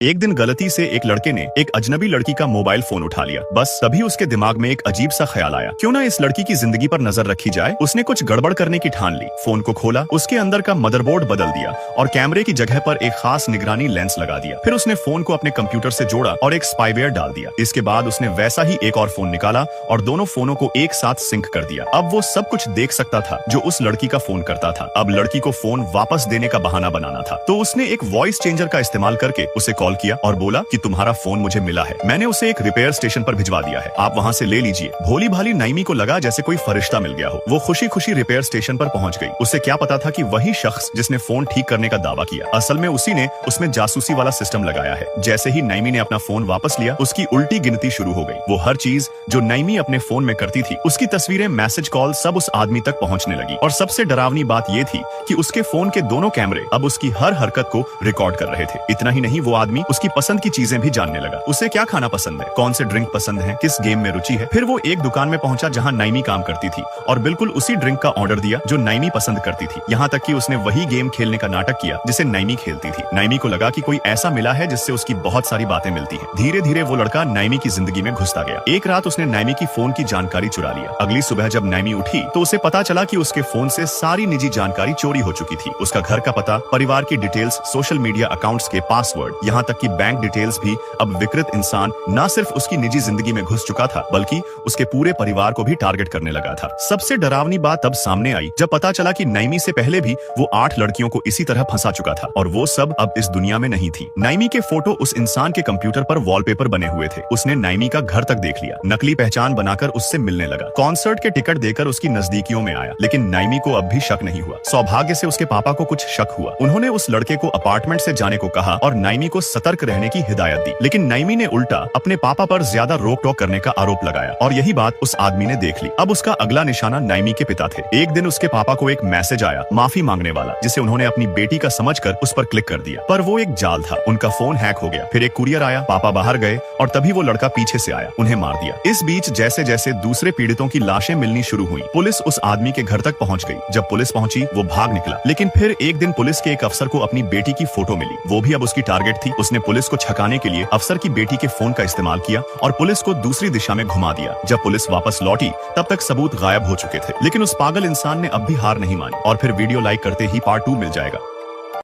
एक दिन गलती से एक लड़के ने एक अजनबी लड़की का मोबाइल फोन उठा लिया। बस तभी उसके दिमाग में एक अजीब सा ख्याल आया, क्यों ना इस लड़की की जिंदगी पर नजर रखी जाए। उसने कुछ गड़बड़ करने की ठान ली। फोन को खोला, उसके अंदर का मदरबोर्ड बदल दिया और कैमरे की जगह पर एक खास निगरानी लेंस लगा दिया। फिर उसने फोन को अपने कंप्यूटर से जोड़ा और एक स्पाईवेयर डाल दिया। इसके बाद उसने वैसा ही एक और फोन निकाला और दोनों फोनों को एक साथ सिंक कर दिया। अब वो सब कुछ देख सकता था जो उस लड़की का फोन करता था। अब लड़की को फोन वापस देने का बहाना बनाना था, तो उसने एक वॉइस चेंजर का इस्तेमाल करके उसे कॉल किया और बोला कि तुम्हारा फोन मुझे मिला है, मैंने उसे एक रिपेयर स्टेशन पर भिजवा दिया है, आप वहाँ से ले लीजिए। भोली भाली नाइमी को लगा जैसे कोई फरिश्ता मिल गया हो। वो खुशी खुशी रिपेयर स्टेशन पर पहुंच गई। उसे क्या पता था कि वही शख्स जिसने फोन ठीक करने का दावा किया, असल में उसी ने उसमें जासूसी वाला सिस्टम लगाया है। जैसे ही नाइमी ने अपना फोन वापस लिया, उसकी उल्टी गिनती शुरू हो गई। वो हर चीज जो नाइमी अपने फोन में करती थी, उसकी तस्वीरें, मैसेज, कॉल सब उस आदमी तक पहुंचने लगी। और सबसे डरावनी बात ये थी कि उसके फोन के दोनों कैमरे अब उसकी हर हरकत को रिकॉर्ड कर रहे थे। इतना ही नहीं, वो आदमी उसकी पसंद की चीजें भी जानने लगा। उसे क्या खाना पसंद है, कौन से ड्रिंक पसंद है, किस गेम में रुचि है। फिर वो एक दुकान में पहुंचा जहां नाइमी काम करती थी और बिल्कुल उसी ड्रिंक का ऑर्डर दिया जो नाइमी पसंद करती थी। यहाँ तक कि उसने वही गेम खेलने का नाटक किया जिसे नाइमी खेलती थी। नाइमी को लगा कि कोई ऐसा मिला है जिससे उसकी बहुत सारी बातें मिलती हैं। धीरे धीरे वो लड़का नाइमी की जिंदगी में घुसता गया। एक रात उसने नाइमी की फोन की जानकारी चुरा लिया। अगली सुबह जब नाइमी उठी तो उसे पता चला कि उसके फोन से सारी निजी जानकारी चोरी हो चुकी थी। उसका घर का पता, परिवार की डिटेल्स, सोशल मीडिया अकाउंट्स के पासवर्ड, यहाँ तक कि बैंक डिटेल्स भी। अब विकृत इंसान न सिर्फ उसकी निजी जिंदगी में घुस चुका था, बल्कि उसके पूरे परिवार को भी टारगेट करने लगा था। सबसे डरावनी बात तब सामने आई जब पता चला कि नाइमी से पहले भी वो 8 लड़कियों को इसी तरह फंसा चुका था और वो सब अब इस दुनिया में नहीं थी। नाइमी के फोटो उस इंसान के कंप्यूटर पर वॉलपेपर बने हुए थे। उसने नाइमी का घर तक देख लिया, नकली पहचान बनाकर उससे मिलने लगा, कॉन्सर्ट के टिकट देकर उसकी नजदीकियों में आया। लेकिन नाइमी को अब भी शक नहीं हुआ। सौभाग्य से उसके पापा को कुछ शक हुआ। उन्होंने उस लड़के को अपार्टमेंट से जाने को कहा और नाइमी को सतर्क रहने की हिदायत दी। लेकिन नाइमी ने उल्टा अपने पापा पर ज्यादा रोक टोक करने का आरोप लगाया और यही बात उस आदमी ने देख ली। अब उसका अगला निशाना नाइमी के पिता थे। एक दिन उसके पापा को एक मैसेज आया, माफी मांगने वाला, जिसे उन्होंने अपनी बेटी का समझकर उस पर क्लिक कर दिया। पर वो एक जाल था, उनका फोन हैक हो गया। फिर एक कुरियर आया, पापा बाहर गए और तभी वो लड़का पीछे से आया, उन्हें मार दिया। इस बीच जैसे जैसे दूसरे पीड़ितों की लाशें मिलनी शुरू हुई, पुलिस उस आदमी के घर तक पहुंच गई। जब पुलिस पहुंची, वो भाग निकला। लेकिन फिर एक दिन पुलिस के एक अफसर को अपनी बेटी की फोटो मिली। वो भी अब उसकी टारगेट थी। उसने पुलिस को छकाने के लिए अफसर की बेटी के फोन का इस्तेमाल किया और पुलिस को दूसरी दिशा में घुमा दिया। जब पुलिस वापस लौटी तब तक सबूत गायब हो चुके थे। लेकिन उस पागल इंसान ने अब भी हार नहीं मानी और फिर वीडियो लाइक करते ही पार्ट 2 मिल जाएगा।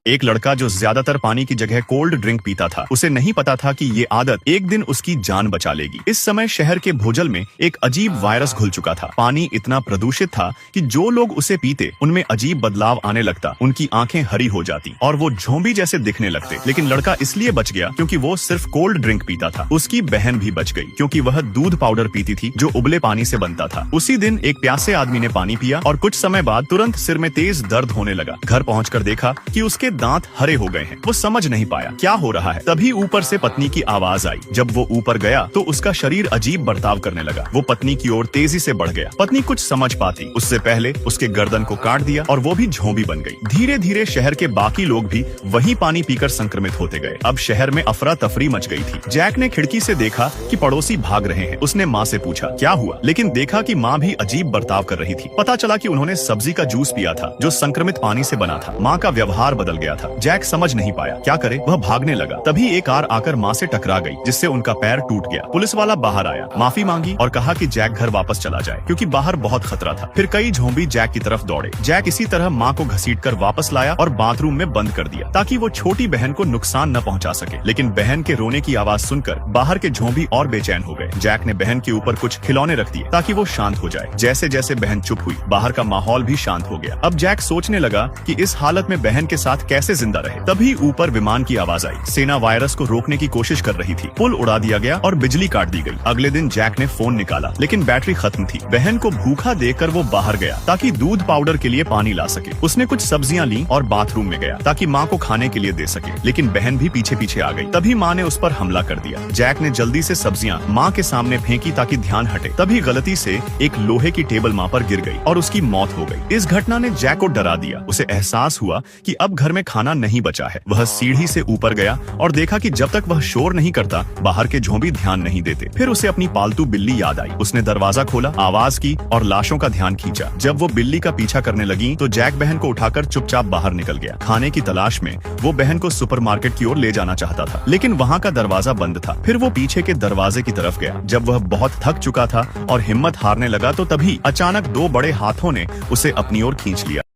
एक लड़का जो ज्यादातर पानी की जगह कोल्ड ड्रिंक पीता था, उसे नहीं पता था कि ये आदत एक दिन उसकी जान बचा लेगी। इस समय शहर के भूजल में एक अजीब वायरस घुल चुका था। पानी इतना प्रदूषित था कि जो लोग उसे पीते उनमें अजीब बदलाव आने लगता, उनकी आंखें हरी हो जाती और वो झोंबी जैसे दिखने लगते। लेकिन लड़का इसलिए बच गया क्योंकि वो सिर्फ कोल्ड ड्रिंक पीता था। उसकी बहन भी बच गई क्योंकि वह दूध पाउडर पीती थी जो उबले पानी से बनता था। उसी दिन एक प्यासे आदमी ने पानी पिया और कुछ समय बाद तुरंत सिर में तेज दर्द होने लगा। घर पहुंचकर देखा कि उसके दांत हरे हो गए हैं। वो समझ नहीं पाया क्या हो रहा है। तभी ऊपर से पत्नी की आवाज आई। जब वो ऊपर गया तो उसका शरीर अजीब बर्ताव करने लगा। वो पत्नी की ओर तेजी से बढ़ गया। पत्नी कुछ समझ पाती उससे पहले उसके गर्दन को काट दिया और वो भी झोंबी बन गई। धीरे धीरे शहर के बाकी लोग भी वही पानी पीकर संक्रमित होते गए। अब शहर में अफरा तफरी मच गई थी। जैक ने खिड़की से देखा कि पड़ोसी भाग रहे हैं। उसने माँ से पूछा क्या हुआ, लेकिन देखा कि माँ भी अजीब बर्ताव कर रही थी। पता चला कि उन्होंने सब्जी का जूस पिया था जो संक्रमित पानी से बना था। माँ का व्यवहार बदल गया था। जैक समझ नहीं पाया क्या करे, वह भागने लगा। तभी एक कार आकर माँ से टकरा गई जिससे उनका पैर टूट गया। पुलिस वाला बाहर आया, माफी मांगी और कहा कि जैक घर वापस चला जाए क्योंकि बाहर बहुत खतरा था। फिर कई झोंबी जैक की तरफ दौड़े। जैक इसी तरह माँ को घसीटकर वापस लाया और बाथरूम में बंद कर दिया ताकि वो छोटी बहन को नुकसान न पहुंचा सके। लेकिन बहन के रोने की आवाज सुनकर बाहर के झोंबी और बेचैन हो गए। जैक ने बहन के ऊपर कुछ खिलौने रख दिए ताकि वो शांत हो जाए। जैसे जैसे बहन चुप हुई, बाहर का माहौल भी शांत हो गया। अब जैक सोचने लगा कि इस हालत में बहन के साथ कैसे जिंदा रहे। तभी ऊपर विमान की आवाज आई। सेना वायरस को रोकने की कोशिश कर रही थी। पुल उड़ा दिया गया और बिजली काट दी गई। अगले दिन जैक ने फोन निकाला लेकिन बैटरी खत्म थी। बहन को भूखा देखकर वो बाहर गया ताकि दूध पाउडर के लिए पानी ला सके। उसने कुछ सब्जियां ली और बाथरूम में गया ताकि माँ को खाने के लिए दे सके। लेकिन बहन भी पीछे पीछे आ गई। तभी माँ ने उस पर हमला कर दिया। जैक ने जल्दी से सब्जियां माँ के सामने फेंकी ताकि ध्यान हटे। तभी गलती से एक लोहे की टेबल माँ पर गिर गई और उसकी मौत हो गई। इस घटना ने जैक को डरा दिया। उसे एहसास हुआ कि अब घर में खाना नहीं बचा है। वह सीढ़ी से ऊपर गया और देखा कि जब तक वह शोर नहीं करता बाहर के झोंबी ध्यान नहीं देते। फिर उसे अपनी पालतू बिल्ली याद आई। उसने दरवाजा खोला, आवाज की और लाशों का ध्यान खींचा। जब वो बिल्ली का पीछा करने लगी तो जैक बहन को उठाकर चुपचाप बाहर निकल गया। खाने की तलाश में वो बहन को सुपरमार्केट की ओर ले जाना चाहता था, लेकिन वहाँ का दरवाजा बंद था। फिर वो पीछे के दरवाजे की तरफ गया। जब वह बहुत थक चुका था और हिम्मत हारने लगा तो तभी अचानक दो बड़े हाथों ने उसे अपनी ओर खींच लिया।